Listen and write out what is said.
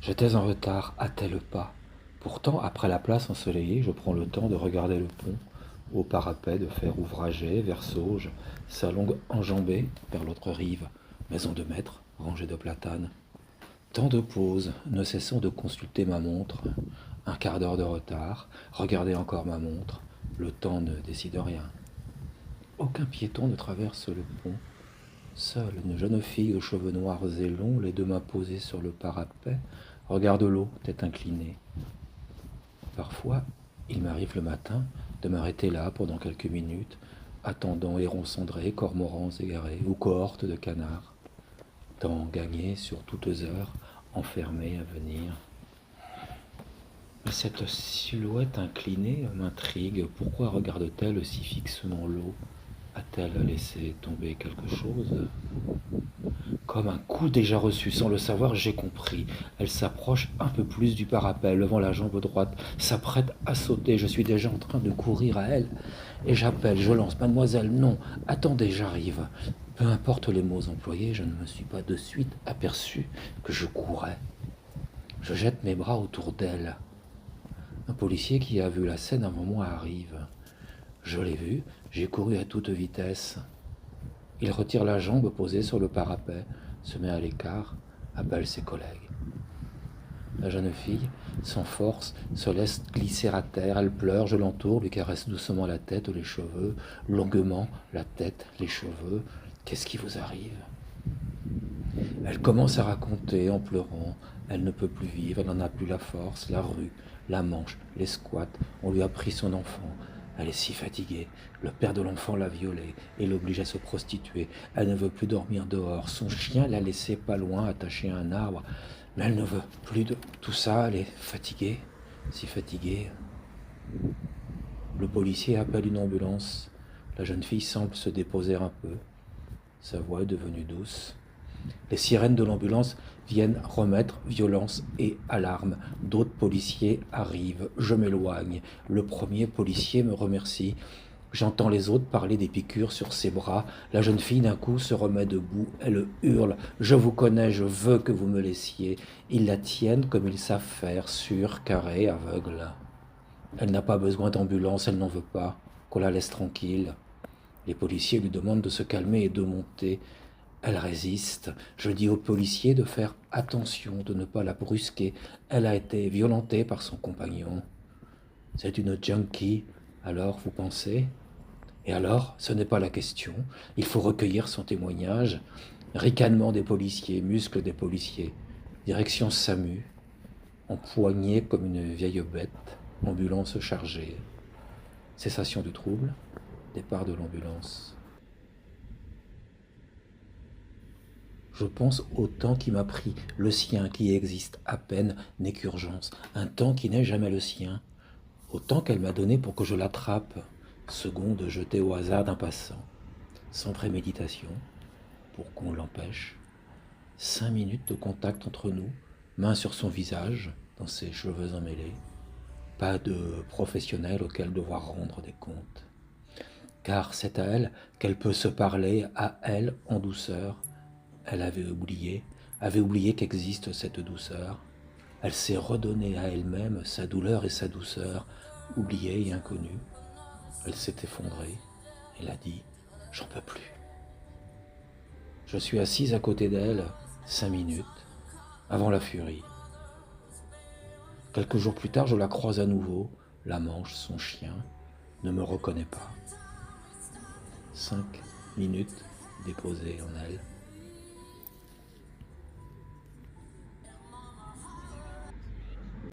J'étais en retard, hâtais le pas. Pourtant, après la place ensoleillée, je prends le temps de regarder le pont, au parapet de fer ouvragé, vers Sauges, sa longue enjambée vers l'autre rive, maison de maître, rangée de platanes. Tant de pauses, ne cessant de consulter ma montre. Un quart d'heure de retard, regarder encore ma montre. Le temps ne décide rien. Aucun piéton ne traverse le pont. Seule une jeune fille aux cheveux noirs et longs, les deux mains posées sur le parapet, regarde l'eau, tête inclinée. Parfois, il m'arrive le matin de m'arrêter là pendant quelques minutes, attendant hérons cendrés, cormorans égarés ou cohortes de canards. Temps gagné sur toutes heures, enfermé à venir. Mais cette silhouette inclinée m'intrigue. Pourquoi regarde-t-elle si fixement l'eau? A-t-elle laissé tomber quelque chose? Comme un coup déjà reçu, sans le savoir, j'ai compris. Elle s'approche un peu plus du parapet, levant la jambe droite, s'apprête à sauter. Je suis déjà en train de courir à elle. Et j'appelle, je lance. Mademoiselle, non, attendez, j'arrive. Peu importe les mots employés, je ne me suis pas de suite aperçu que je courais. Je jette mes bras autour d'elle. Un policier qui a vu la scène avant moi arrive. Je l'ai vu, j'ai couru à toute vitesse. Il retire la jambe posée sur le parapet, se met à l'écart, appelle ses collègues. La jeune fille, sans force, se laisse glisser à terre. Elle pleure, je l'entoure, lui caresse doucement la tête, les cheveux, longuement la tête, les cheveux. Qu'est-ce qui vous arrive? Elle commence à raconter en pleurant. Elle ne peut plus vivre, elle n'en a plus la force. La rue, la Manche, les squats, on lui a pris son enfant. Elle est si fatiguée. Le père de l'enfant l'a violée et l'oblige à se prostituer. Elle ne veut plus dormir dehors. Son chien l'a laissée pas loin, attaché à un arbre. Mais elle ne veut plus de tout ça. Elle est fatiguée, si fatiguée. Le policier appelle une ambulance. La jeune fille semble se déposer un peu. Sa voix est devenue douce. Les sirènes de l'ambulance viennent remettre violence et alarme. D'autres policiers arrivent. Je m'éloigne. Le premier policier me remercie. J'entends les autres parler des piqûres sur ses bras. La jeune fille d'un coup se remet debout. Elle hurle. Je vous connais, je veux que vous me laissiez. Ils la tiennent comme ils savent faire, sûre, carrée, aveugle. Elle n'a pas besoin d'ambulance, elle n'en veut pas. Qu'on la laisse tranquille. Les policiers lui demandent de se calmer et de monter. Elle résiste. Je dis aux policiers de faire attention, de ne pas la brusquer. Elle a été violentée par son compagnon. C'est une junkie, alors vous pensez? Et alors, ce n'est pas la question. Il faut recueillir son témoignage. Ricanement des policiers, muscles des policiers. Direction SAMU, empoignée comme une vieille bête, ambulance chargée. Cessation du trouble, départ de l'ambulance. Je pense au temps qui m'a pris, le sien qui existe à peine n'est qu'urgence, un temps qui n'est jamais le sien, au temps qu'elle m'a donné pour que je l'attrape, seconde jetée au hasard d'un passant, sans préméditation, pour qu'on l'empêche. 5 minutes de contact entre nous, main sur son visage, dans ses cheveux emmêlés, pas de professionnel auquel devoir rendre des comptes. Car c'est à elle qu'elle peut se parler, à elle en douceur. Elle avait oublié qu'existe cette douceur. Elle s'est redonnée à elle-même sa douleur et sa douceur, oubliée et inconnue. Elle s'est effondrée. Elle a dit « J'en peux plus ». Je suis assise à côté d'elle 5 minutes, avant la furie. Quelques jours plus tard, je la croise à nouveau. La Manche, son chien, ne me reconnaît pas. 5 minutes déposées en elle.